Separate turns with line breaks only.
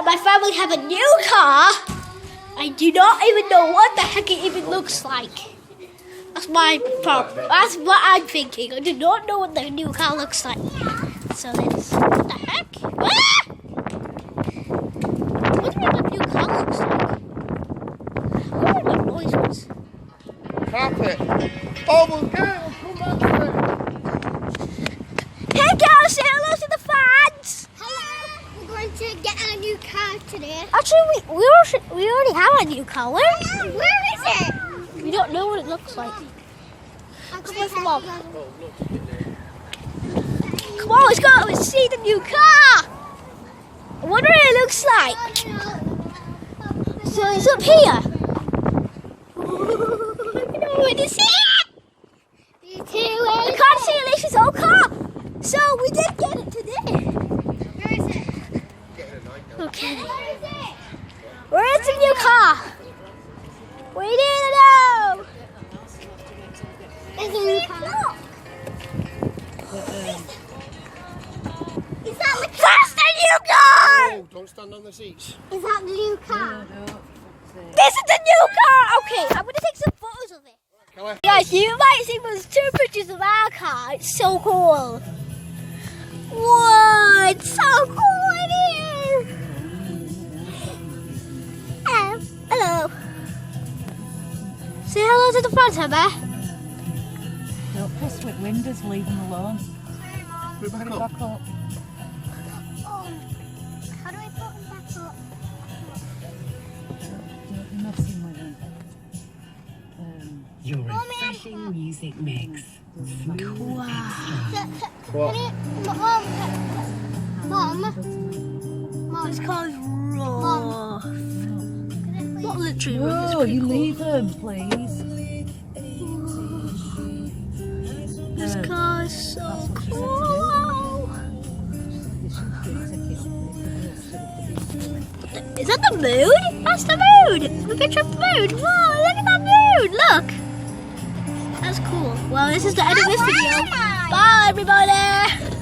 My family have a new car. I do not even know what the heck it even looks like. That's my problem. That's what I'm thinking. I do not know what the new car looks like. So let's. What the heck? Ah! What do you think the new car looks like? What are the noise was?
Carpet. Oh, well, girl, come back to it.
Hey guys, say hello to the fans.
Hello. We're going to get a new car today.
Actually, we already have a new car. Where
Where is it?
we don't know what it looks like. Come on, come on. Come on, let's go and see the new car. I wonder what it looks like. So it's up here. I don't want to see it.
Me too.
I can't see Alicia's old car. So we did get it today.
Where is it?
Okay.
Where is it?
Where is the new car? We need to know.
There's a new car. Is that the car?
That's the new car.
Oh, don't stand on the seats.
Is that the new car?
This is the new car. Okay, I'm gonna take some photos of it.
Callum.
Guys, you might see those 2 pictures of our car. It's so cool. Whoa, it's so cool in here. Hello. Say hello to the front, Emma.
Don't press with windows, leave them alone.
Move back up.
Back up.
Oh. How do I put them back up?
You're messing with them.
Your refreshing music mix. Smooth extra.
What?
Mom.
This car is rough. Not literally rough, it's
Oh,
pretty
you
cool.
leave them, please.
This car is so cool. Is that the moon? That's the moon. A picture of the moon. Whoa, look at that moon. Look. That's cool. Well, this is the end of this video. Bye, everybody.